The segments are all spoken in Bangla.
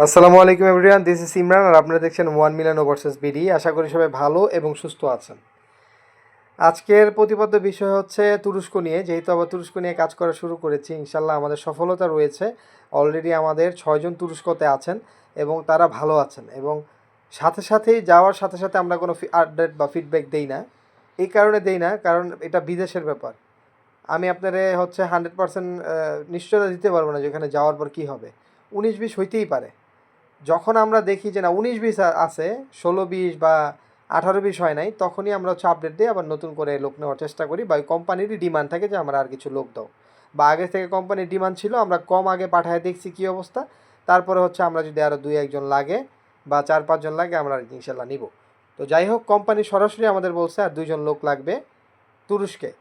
আসসালামু আলাইকুম এভরিওয়ান, দিস ইজ ইমরান আর আপনারা দেখছেন 1 মিলিয়ন ভার্সেস বিডি। আশা করি সবাই ভালো এবং সুস্থ আছেন। আজকের প্রতিপাদ্য বিষয় হচ্ছে তুরস্ক নিয়ে। যেহেতু আবার তুরস্ক নিয়ে কাজ করা শুরু করেছি, ইনশাল্লাহ আমাদের সফলতা রয়েছে। অলরেডি আমাদের 6 জন তুরস্কতে আছেন এবং তারা ভালো আছেন, এবং সাথে সাথেই যাওয়ার সাথে সাথে আমরা কোনো আপডেট বা ফিডব্যাক দেই না। এই কারণে দেই না, কারণ এটা বিদেশের ব্যাপার। আমি আপনারে হচ্ছে 100% নিশ্চয়তা দিতে পারবো না যেখানে যাওয়ার পর কী হবে। 19-20 হইতেই পারে। যখন আমরা দেখি যে না 19-20 আছে, 16-20 বা 18-20 হয় নাই, তখনই আমরা হচ্ছে আপডেট দিই, আবার নতুন করে লোক নেওয়ার চেষ্টা করি, বা ওই কোম্পানিরই ডিমান্ড থাকে যে আমরা আর কিছু লোক দাও, বা আগে থেকে কোম্পানির ডিমান্ড ছিল, আমরা কম আগে পাঠায় দেখছি কী অবস্থা। তারপরে হচ্ছে আমরা যদি আরও 2-1 জন লাগে বা 4-5 জন লাগে, আমরা ইনশাল্লাহ নিব। তো যাই হোক, কোম্পানি সরাসরি আমাদের বলছে আর 2 জন লোক লাগবে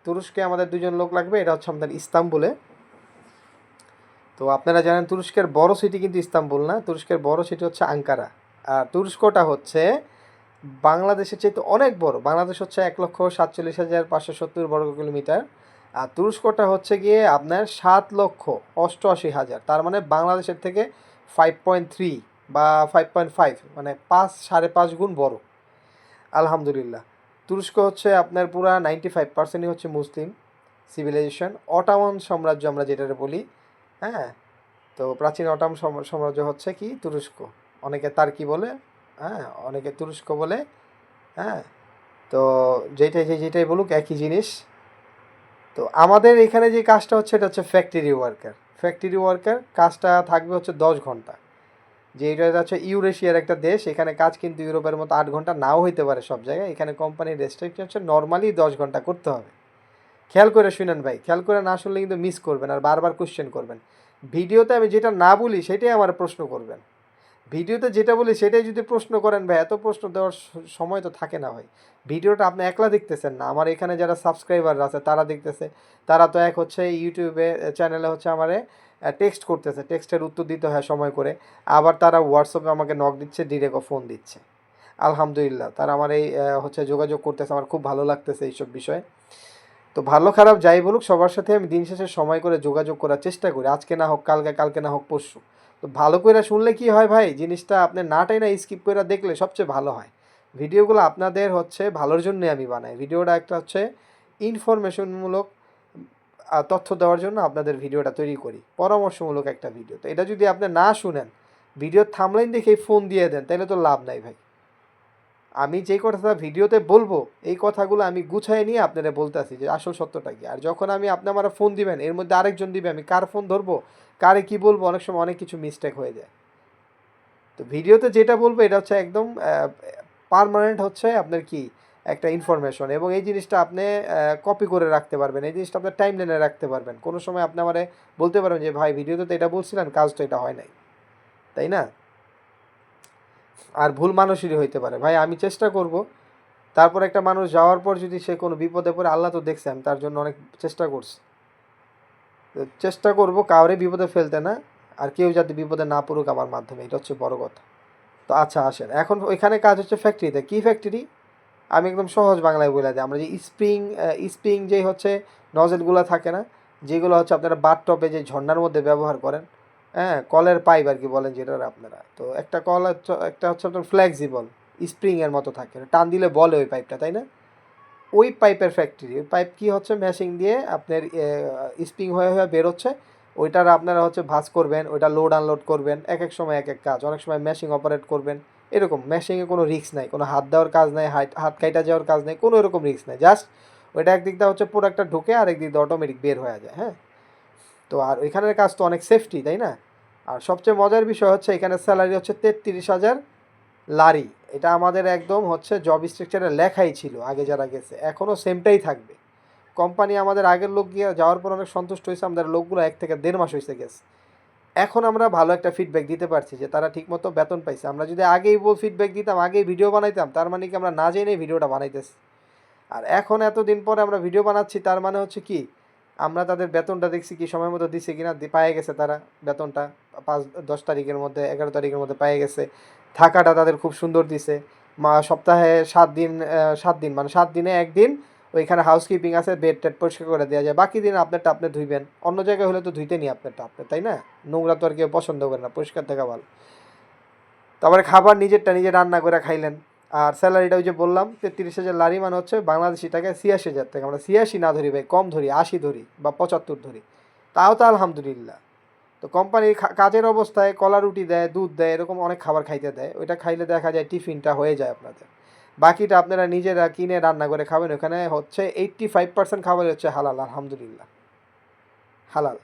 তুরস্কে আমাদের 2 জন লোক লাগবে। এটা হচ্ছে আমাদের ইস্তাম্বুলে। তো আপনারা জানেন তুরস্কের বড় সিটি কিন্তু ইস্তাম্বুল না, তুরস্কের বড় সিটি হচ্ছে আঙ্কারা। আর তুরস্কটা হচ্ছে বাংলাদেশের চাইতে অনেক বড়। বাংলাদেশ হচ্ছে 1,47,570 বর্গ কিলোমিটার, আর তুরস্কটা হচ্ছে গিয়ে আপনার 7,88,000। তার মানে বাংলাদেশের থেকে 5.3 বা 5.5, মানে 5-5.5 গুণ বড়। আলহামদুলিল্লাহ। তুরস্ক হচ্ছে আপনার পুরা 95%ই হচ্ছে মুসলিম সিভিলাইজেশন। অটোমান সাম্রাজ্য আমরা যেটা বলি, হ্যাঁ। তো প্রাচীন সাম্রাজ্য হচ্ছে কি তুরস্ক। অনেকে তার্কি বলে, হ্যাঁ, অনেকে তুরস্ক বলে, হ্যাঁ। তো যেটাই বলুক একই জিনিস। তো আমাদের এখানে যে কাজটা হচ্ছে এটা হচ্ছে ফ্যাক্টরি ওয়ার্কার কাজটা থাকবে হচ্ছে 10 ঘন্টা। যে এটা হচ্ছে ইউরেশিয়ার একটা দেশ, এখানে কাজ কিন্তু ইউরোপের মতো 8 ঘন্টা নাও হইতে পারে সব জায়গায়। এখানে কোম্পানির রেস্ট্রিকশন হচ্ছে নর্মালি 10 ঘন্টা করতে হবে। খেয়াল করে শুনেন ভাই, খেয়াল করে না শুনলে কিন্তু মিস করবেন আর বারবার কোশ্চেন করবেন। ভিডিওতে আমি যেটা না বলি সেটাই আমার প্রশ্ন করবেন। ভিডিওতে যেটা বলি সেটাই যদি প্রশ্ন করেন ভাই, এত প্রশ্ন দেওয়ার সময় তো থাকে না ভাই। ভিডিওটা আপনি একলা দেখতেছেন না, আমার এখানে যারা সাবস্ক্রাইবার আছে তারা দেখতেছে। তারা তো এক হচ্ছে ইউটিউবে চ্যানেলে হচ্ছে আমারে টেক্সট করতেছে, টেক্সটের উত্তর দিতে হয় সময় করে। আবার তারা হোয়াটসঅ্যাপে আমাকে নক দিচ্ছে, ডিরেক্টও ফোন দিচ্ছে। আলহামদুলিল্লাহ, তারা আমার এই হচ্ছে যোগাযোগ করতেছে, আমার খুব ভালো লাগতেছে এইসব বিষয়ে। তো ভালো খারাপ যাই বলুক, সবার সাথে আমি দিন শেষে সময় করে যোগাযোগ করার চেষ্টা করি। আজকে না হোক কালকে, কালকে না হোক পরশু। তো ভালো করে শুনলে কি হয় ভাই, জিনিসটা আপনি নাটাই না স্কিপ করে দেখলে সবচেয়ে ভালো হয়। ভিডিওগুলো আপনাদের হচ্ছে ভালোর জন্যই আমি বানাই। ভিডিওটা একটা হচ্ছে ইনফরমেশনমূলক তথ্য দেওয়ার জন্য আপনাদের ভিডিওটা তৈরি করি, পরামর্শমূলক একটা ভিডিও। তো এটা যদি আপনি না শুনেন, ভিডিওর থামলাইন দেখেই ফোন দিয়ে দেন, তাহলে তো লাভ নাই ভাই। আমি যেই কথাটা ভিডিওতে বলবো, এই কথাগুলো আমি গুছাই নিয়ে আপনারা বলতেছি যে আসল সত্যটা কি। আর যখন আমি আপনি আমার ফোন দিবেন, এর মধ্যে আরেকজন দিবে, আমি কার ফোন ধরবো, কারে কি বলবো, অনেক সময় অনেক কিছু মিস্টেক হয়ে যায়। তো ভিডিওতে যেটা বলবো এটা হচ্ছে একদম পার্মানেন্ট, হচ্ছে আপনার কি একটা ইনফরমেশন, এবং এই জিনিসটা আপনি কপি করে রাখতে পারবেন, এই জিনিসটা আপনার টাইম লাইনে রাখতে পারবেন। কোনো সময় আপনি আমারে বলতে পারবেন যে ভাই ভিডিওতে তো এটা বলছিলেন, কাজ তো এটা হয় নাই, তাই না? আর ভুল মানুষেরই হইতে পারে ভাই, আমি চেষ্টা করব। তারপর একটা মানুষ যাওয়ার পর যদি সে কোনো বিপদে পড়ে, আল্লাহ তো দেখছে আমি তার জন্য অনেক চেষ্টা করছি। তো চেষ্টা করব কাউরে বিপদে ফেলতে না, আর কেউ যাতে বিপদে না পড়ুক আমার মাধ্যমে, এটা হচ্ছে বড় কথা। তো আচ্ছা আসেন, এখন ওইখানে কাজ হচ্ছে ফ্যাক্টরিতে। কী ফ্যাক্টরি আমি একদম সহজ বাংলায় বলে দিই। আমরা যে স্প্রিং যেই হচ্ছে নজেলগুলো থাকে না, যেগুলো হচ্ছে আপনারা বাথটবে যে ঝর্ণার মধ্যে ব্যবহার করেন, হ্যাঁ, কলের পাইপ আর কি বলেন যেটা আপনারা। তো একটা কল একটা হচ্ছে আপনার ফ্লেক্সিবল স্প্রিংয়ের মতো থাকে, টান দিলে বলে ওই পাইপটা, তাই না? ওই পাইপের ফ্যাক্টরি। ওই পাইপ কি হচ্ছে মেশিন দিয়ে আপনার স্প্রিং হয়ে হয়ে বেরোচ্ছে। ওইটার আপনারা হচ্ছে ভাঁজ করবেন, ওইটা লোড আনলোড করবেন, এক এক সময় এক এক কাজ। অনেক সময় মেশিন অপারেট করবেন, এরকম। মেশিনে কোনো রিস্ক নাই, কোনো হাত দেওয়ার কাজ নাই, হাত কাইটা যাওয়ার কাজ নেই, কোনো এরকম রিস্ক নাই। জাস্ট ওইটা একদিক দিয়ে হচ্ছে প্রোডাক্টটা ঢুকে, আর একদিক দিয়ে অটোমেটিক বের হয়ে যায়, হ্যাঁ। তো আর ওইখানের কাজ তো অনেক সেফটি, তাই না? আর সবচেয়ে মজার বিষয় হচ্ছে এখানে স্যালারি হচ্ছে 33,000 লারি। এটা আমাদের একদম হচ্ছে জব স্ট্রাকচারে লেখাই ছিল আগে যারা গেছে, এখনও সেমটাই থাকবে। কোম্পানি আমাদের আগের লোক গিয়ে যাওয়ার পর অনেক সন্তুষ্ট হয়েছে, আমাদের লোকগুলো 1 থেকে 1.5 মাস হয়েছে গেছে। এখন আমরা ভালো একটা ফিডব্যাক দিতে পারছি যে তারা ঠিকমতো বেতন পাইছে। আমরা যদি আগেই ফিডব্যাক দিতাম, আগেই ভিডিও বানাইতাম, তার মানে কি আমরা না জেনেই ভিডিওটা বানাইতেছি। আর এখন এতদিন পরে আমরা ভিডিও বানাচ্ছি, তার মানে হচ্ছে কি আমরা তাদের বেতনটা দেখছি কি সময় মতো দিছে কিনা, পায়ে গেছে তারা বেতনটা 5-10 তারিখের মধ্যে, 11 তারিখের মধ্যে পায়ে গেছে। থাকাটা তাদের খুব সুন্দর দিছে। সপ্তাহে 7 দিন, 7 দিন মানে 7 দিনে 1 দিন ওইখানে হাউসকিপিং আছে, বেড টেড পরিষ্কার করে দেওয়া যায়। বাকি দিন আপনারটা আপনি ধুইবেন, অন্য জায়গায় হলে তো ধুইতে নি আপনারটা আপনি, তাই না? নোংরা তো আর কেউ পছন্দ করে না, পরিষ্কার থাকা ভালো। তারপরে খাবার নিজেরটা নিজে রান্না করে খাইলেন। আর স্যালারিটা ওই যে বললাম 33,000 লারি মানে হচ্ছে বাংলাদেশি টাকায় 86,000 টাকা। আমরা 86 না ধরি ভাই, কম ধরি, 80 ধরি বা 75 ধরি, তাও তো আলহামদুলিল্লাহ। তো কোম্পানির কাজের অবস্থায় কলা রুটি দেয়, দুধ দেয়, এরকম অনেক খাবার খাইতে দেয়। ওইটা খাইলে দেখা যায় টিফিনটা হয়ে যায় আপনাদের। বাকিটা আপনারা নিজেরা কিনে রান্না করে খাবেন। ওখানে হচ্ছে 85% খাবার হচ্ছে হালাল, আলহামদুলিল্লাহ হালাল।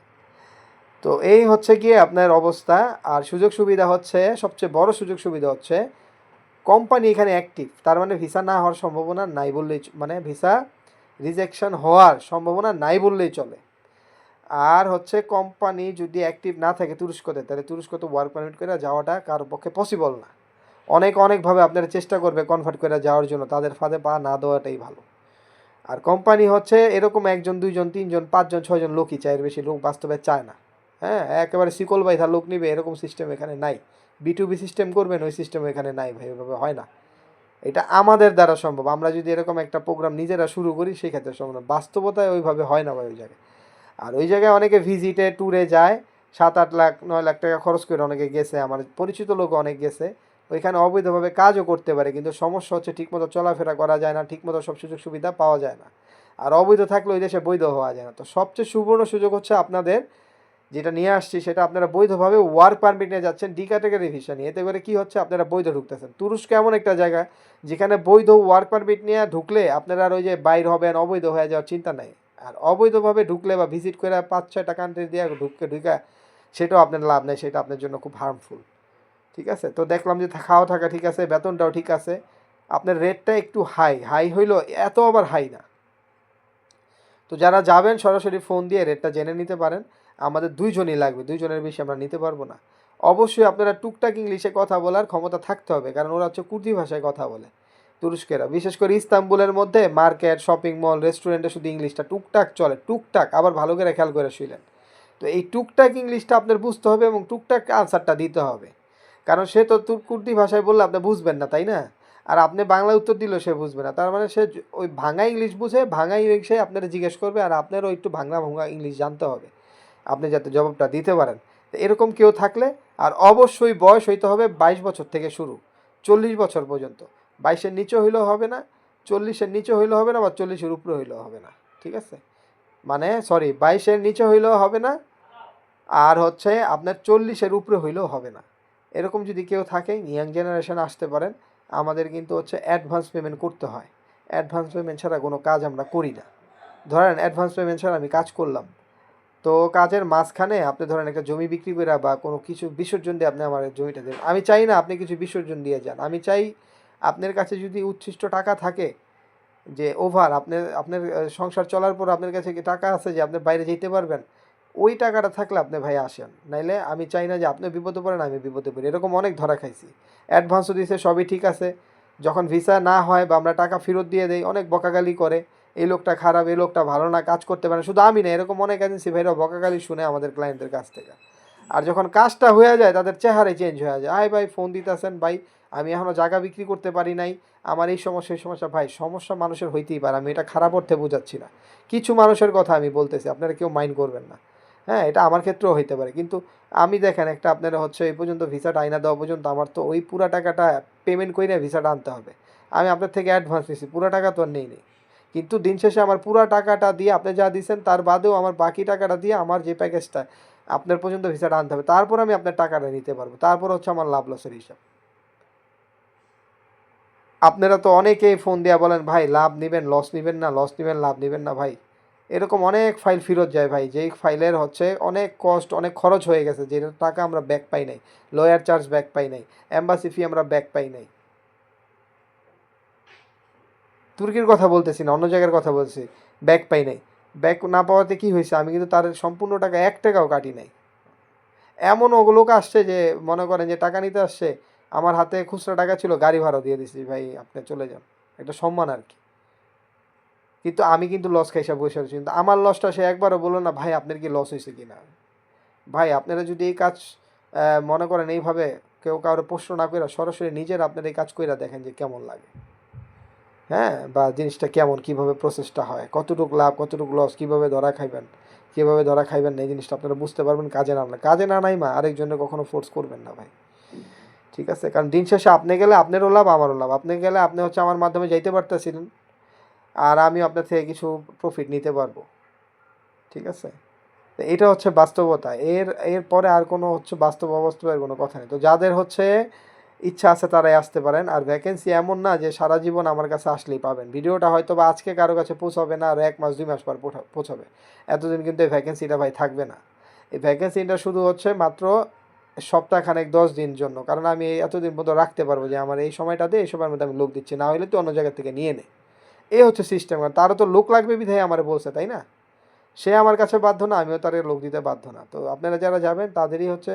তো এই হচ্ছে গিয়ে আপনার অবস্থা। আর সুযোগ সুবিধা হচ্ছে, সবচেয়ে বড় সুযোগ সুবিধা হচ্ছে কোম্পানি এখানে অ্যাক্টিভ, তার মানে ভিসা না হওয়ার সম্ভাবনা নাই বললেই মানে ভিসা রিজেকশন হওয়ার সম্ভাবনা নাই বললেই চলে। আর হচ্ছে কোম্পানি যদি অ্যাক্টিভ না থাকে তুরস্কতে, তাহলে তুরস্কতে ওয়ার্ক পারমিট করে যাওয়াটা কারো পক্ষে পসিবল না। অনেকভাবে আপনারা চেষ্টা করবে কনভার্ট করে যাওয়ার জন্য, তাদের ফাঁদে পা না দেওয়াটাই ভালো। আর কোম্পানি হচ্ছে এরকম 1 জন 2 জন 3 জন 5 জন 6 জন লোকই চায়, এর বেশি লোক বাস্তবে চায় না। হ্যাঁ, একেবারে শিকল বাইধা লোক নিবে এরকম সিস্টেম এখানে নাই। B2B সিস্টেম করবেন, ওই সিস্টেম এখানে নাই ভাই, ওইভাবে হয় না। এটা আমাদের দ্বারা সম্ভব, আমরা যদি এরকম একটা প্রোগ্রাম নিজেরা শুরু করি সেই ক্ষেত্রে সম্ভব না। বাস্তবতায় ওইভাবে হয় না ভাই ওই জায়গায়। আর ওই জায়গায় অনেকে ভিজিটে ট্যুরে যায়, 7-8 লাখ 9 লাখ টাকা খরচ করে অনেকে গেছে, আমার পরিচিত লোক অনেক গেছে। ওইখানে অবৈধভাবে কাজও করতে পারে, কিন্তু সমস্যা হচ্ছে ঠিকমতো চলাফেরা করা যায় না, ঠিকমতো সব সুযোগ সুবিধা পাওয়া যায় না। আর অবৈধ থাকলে ওই দেশে বৈধ হওয়া যায় না। তো সবচেয়ে সুবর্ণ সুযোগ হচ্ছে আপনাদের, যেটা নিয়ে আসছি সেটা, আপনারা বৈধভাবে ওয়ার্ক পারমিট নিয়ে যাচ্ছেন, ডি ক্যাটাগরি ভিসা নিয়ে। এতে করে কী হচ্ছে, আপনারা বৈধ ঢুকতেছেন। তুরস্ক এমন একটা জায়গা যেখানে বৈধ ওয়ার্ক পারমিট নিয়ে ঢুকলে আপনারা আর ওই যে বাইর হবেন অবৈধ হয়ে যাওয়ার চিন্তা নাই। আর অবৈধভাবে ঢুকলে বা ভিজিট করে 5-6টা কান্ট্রি দিয়ে ঢুকা, সেটাও আপনার লাভ নেই, সেটা আপনার জন্য খুব হার্মফুল। ঠিক আছে, তো দেখলাম যে খাওয়া থাকা ঠিক আছে, বেতনটাও ঠিক আছে, আপনার রেটটা একটু হাই হইলো, এত আবার হাই না। তো যারা যাবেন সরাসরি ফোন দিয়ে রেটটা জেনে নিতে পারেন। আমাদের 2 জনই লাগবে, 2 জনের বেশি আমরা নিতে পারবো না। অবশ্যই আপনারা টুকটাক ইংলিশে কথা বলার ক্ষমতা থাকতে হবে, কারণ ওরা হচ্ছে কুর্দি ভাষায় কথা বলে তুরস্কেরা। বিশেষ করে ইস্তাম্বুলের মধ্যে মার্কেট, শপিং মল, রেস্টুরেন্টে শুধু ইংলিশটা টুকটাক চলে, টুকটাক, আবার ভালো করে খেয়াল করে শুইলেন। তো এই টুকটাক ইংলিশটা আপনার বুঝতে হবে এবং টুকটাক আনসারটা দিতে হবে, কারণ সে তো কুর্দি ভাষায় বললে আপনি বুঝবেন না, তাই না? আর আপনি বাংলায় উত্তর দিলেও সে বুঝবে না, তার মানে সে ওই ভাঙা ইংলিশ বুঝে, ভাঙা ইংলিশে আপনারা জিজ্ঞেস করবে, আর আপনারও একটু ভাঙা ভাঙা ইংলিশ জানতে হবে আপনি যাতে জবাবটা দিতে পারেন। তো এরকম কেউ থাকলে, আর অবশ্যই বয়স হইতে হবে 22 বছর থেকে শুরু, 40 বছর পর্যন্ত। 22-এর নিচে হইলেও হবে না, 40-এর নিচে হইলেও হবে না, বা 40-এর উপরে হইলেও হবে না। ঠিক আছে, মানে সরি, 22-এর নিচে হইলেও হবে না, আর হচ্ছে আপনার 40-এর উপরে হইলেও হবে না। এরকম যদি কেউ থাকে, ইয়াং জেনারেশন আসতে পারেন। আমাদের কিন্তু হচ্ছে অ্যাডভান্স পেমেন্ট করতে হয়, অ্যাডভান্স পেমেন্ট ছাড়া কোনো কাজ আমরা করি না। ধরেন অ্যাডভান্স পেমেন্ট ছাড়া আমি কাজ করলাম, তো কাজের মাঝখানে আপনি ধরেন একটা জমি বিক্রি করে বা কোনো কিছু বিসর্জন দিয়ে আপনি আমার জমিটা দেবেন, আমি চাই না আপনি কিছু বিসর্জন দিয়ে যান। আমি চাই আপনার কাছে যদি উচ্ছিষ্ট টাকা থাকে, যে ওভার আপনার আপনার সংসার চলার পর আপনার কাছে কি টাকা আছে যে আপনি বাইরে যেতে পারবেন, ওই টাকাটা থাকলে আপনি ভাই আসেন। নাইলে আমি চাই না যে আপনি বিপদে পড়েন আমি বিপদে পড়ি, এরকম অনেক ধরা খাইছি। অ্যাডভান্সও দিয়েছে, সবই ঠিক আছে, যখন ভিসা না হয় বা আমরা টাকা ফেরত দিয়ে দেই, অনেক বকাগালি করে, এই লোকটা খারাপ, এই লোকটা ভালো না, কাজ করতে পারে না। শুধু আমি না, এরকম অনেক এজেন্সি ভাইরাও বকাগালি শুনে আমাদের ক্লায়েন্টদের কাছ থেকে। আর যখন কাজটা হয়ে যায় তাদের চেহারাই চেঞ্জ হয়ে যায়, আয় ভাই ফোন দিতেছেন ভাই, আমি এখনও জায়গা বিক্রি করতে পারি নাই, আমার এই সমস্যা এই সমস্যা। ভাই সমস্যা মানুষের হইতেই পারে, আমি এটা খারাপ অর্থে বোঝাচ্ছি না, কিছু মানুষের কথা আমি বলতেছি, আপনারা কেউ মাইন্ড করবেন না। হ্যাঁ, এটা আমার ক্ষেত্রেও হইতে পারে, কিন্তু আমি দেখেন একটা, আপনারা হচ্ছে এই পর্যন্ত ভিসাটা আইনা দেওয়া পর্যন্ত আমার তো ওই পুরা টাকাটা পেমেন্ট করে ভিসাটা আনতে হবে। আমি আপনার থেকে অ্যাডভান্স নিয়েছি, পুরো টাকা তো আর নেই, কিন্তু দিন শেষে আমার পুরো টাকাটা দিয়ে, আপনি যা দিয়েছেন তার বাদেও আমার বাকি টাকাটা দিয়ে আমার যে প্যাকেজটা আপনার পর্যন্ত ভিসাটা আনতে হবে, তারপর আমি আপনার টাকাটা নিতে পারবো, তারপর হচ্ছে আমার লাভ লসের হিসাব। আপনারা তো অনেকেই ফোন দিয়া বলেন ভাই লাভ নেবেন লস নেবেন না, লস নেবেন লাভ নেবেন না। ভাই এরকম অনেক ফাইল ফেরত যায় ভাই, যেই ফাইলের হচ্ছে অনেক কস্ট, অনেক খরচ হয়ে গেছে, যে টাকা আমরা ব্যাক পাই নাই, লয়ার চার্জ ব্যাক পাই নাই, এম্বাসি ফি আমরা ব্যাক পাই নাই। তুর্কির কথা বলতেছি না, অন্য জায়গার কথা বলছি, ব্যাক পাই নাই। ব্যাক না পাওয়াতে কি হয়েছে, আমি কিন্তু তার সম্পূর্ণ টাকা 1 টাকাও কাটি নাই। এমন লোক আসছে যে মনে করেন যে টাকা নিতে আসছে, আমার হাতে খুচরা টাকা ছিল, গাড়ি ভাড়া দিয়ে দিছি, ভাই আপনি চলে যান, একটা সম্মান আর কি। কিন্তু আমি কিন্তু লস খাইসা বসে আছি, কিন্তু আমার লসটা সে একবারও বললো না ভাই আপনার কি লস হয়েছে কি না। ভাই আপনারা যদি এই কাজ মনে করেন এইভাবে, কেউ কারো প্রশ্ন না করে সরাসরি নিজের আপনারা এই কাজ কইরা দেখেন যে কেমন লাগে। হ্যাঁ, বা জিনিসটা কেমন, কিভাবে প্রসেসটা হয়, কতটুকু লাভ কতটুকু লস, কিভাবে ধরা খাইবেন কীভাবে ধরা খাইবেন না, এই জিনিসটা আপনারা বুঝতে পারবেন কাজে না, কাজে না নাই মা আরেকজনের কখনো ফোর্স করবেন না ভাই। ঠিক আছে, কারণ দিন শেষে আপনি গেলে আপনারও লাভ আমারও লাভ। আপনি গেলে আপনি হচ্ছে আমার মাধ্যমে যাইতে পারতেছিলেন, আর আমিও আপনার থেকে কিছু প্রফিট নিতে পারবো। ঠিক আছে, তো এটা হচ্ছে বাস্তবতা। এর পরে আর কোনো হচ্ছে বাস্তব অবাস্তবের কোনো কথা নেই। তো যাদের হচ্ছে ইচ্ছা আছে তারাই আসতে পারেন। আর ভ্যাকেন্সি এমন না যে সারা জীবন আমার কাছে আসলেই পাবেন। ভিডিওটা হয়তো বা আজকে কারো কাছে পৌঁছাবে না, আর 1 মাস 2 মাস পর পৌঁছাবে। এতদিন কিন্তু এই ভ্যাকেন্সিটা ভাই থাকবে না। এই ভ্যাকেন্সিটা শুধু হচ্ছে মাত্র সপ্তাহখানেক 10 দিন জন্য, কারণ আমি এতদিন পর্যন্ত রাখতে পারবো যে আমার এই সময়টাতে এই সময়ের মধ্যে আমি লোক দিচ্ছি, না হলে তো অন্য জায়গা থেকে নিয়ে নে। এই হচ্ছে সিস্টেম। তারও তো লোক লাগবে বিধায় আমার বলছে, তাই না? সে আমার কাছে বাধ্য না, আমিও তার লোক দিতে বাধ্য না। তো আপনারা যারা যাবেন তাদেরই হচ্ছে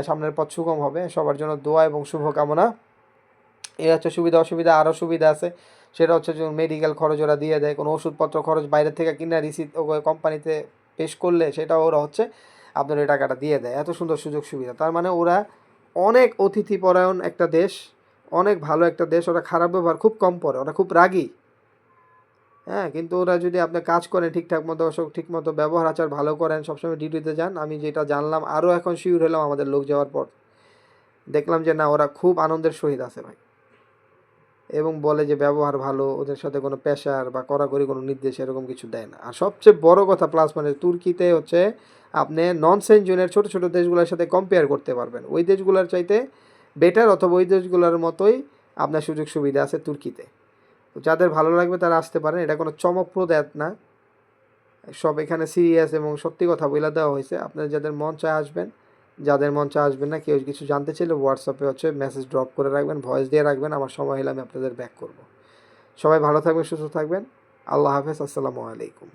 সামনের পথ সুগম হবে। সবার জন্য দোয়া এবং শুভকামনা। এই হচ্ছে সুবিধা। অসুবিধা আরও সুবিধা আছে, সেটা হচ্ছে যে মেডিকেল খরচ ওরা দিয়ে দেয়। কোনো ওষুধপত্র খরচ বাইরে থেকে কিনে রিসিট কোম্পানিতে পেশ করলে সেটাও ওরা হচ্ছে আপনার এই টাকাটা দিয়ে দেয়। এত সুন্দর সুযোগ সুবিধা। তার মানে ওরা অনেক অতিথিপরায়ণ একটা দেশ, অনেক ভালো একটা দেশ। ওরা খারাপ ব্যবহার খুব কম করে, ওরা খুব রাগী। হ্যাঁ, কিন্তু ওরা যদি আপনি কাজ করেন ঠিকঠাক মতো, ঠিক মতো ব্যবহার আচার ভালো করেন, সবসময় ডিউটিতে যান। আমি যেটা জানলাম, আরও এখন শিওর হলাম আমাদের লোক যাওয়ার পর, দেখলাম যে না, ওরা খুব আনন্দের সহিত আছে ভাই। এবং বলে যে ব্যবহার ভালো, ওদের সাথে কোনো প্রেশার বা কড়াকড়ি কোনো নির্দেশ এরকম কিছু দেয় না। আর সবচেয়ে বড় কথা প্লাস মানে তুর্কিতে হচ্ছে আপনি নন সেনজনের ছোটো ছোটো দেশগুলোর সাথে কম্পেয়ার করতে পারবেন। ওই দেশগুলোর চাইতে বেটার, অথবা ওই দেশগুলোর মতোই আপনার সুযোগ সুবিধা আছে তুর্কিতে। তো যাদের ভালো লাগবে তারা আসতে পারেন। এটা কোনো চমকপ্রদ অ্যাড না, সব এখানে সিরিয়াস এবং সত্যি কথা বলে দেওয়া হয়েছে। আপনার যাদের মন চায় আসবেন, যাদের মন চায় আসবেন না। কেউ কিছু জানতে চাইলে হোয়াটসঅ্যাপে হচ্ছে মেসেজ ড্রপ করে রাখবেন, ভয়েস দিয়ে রাখবেন। আমার সময় হলে আমি আপনাদের ব্যাক করব। সবাই ভালো থাকবেন, সুস্থ থাকবেন। আল্লাহ হাফেজ, আসসালামু আলাইকুম।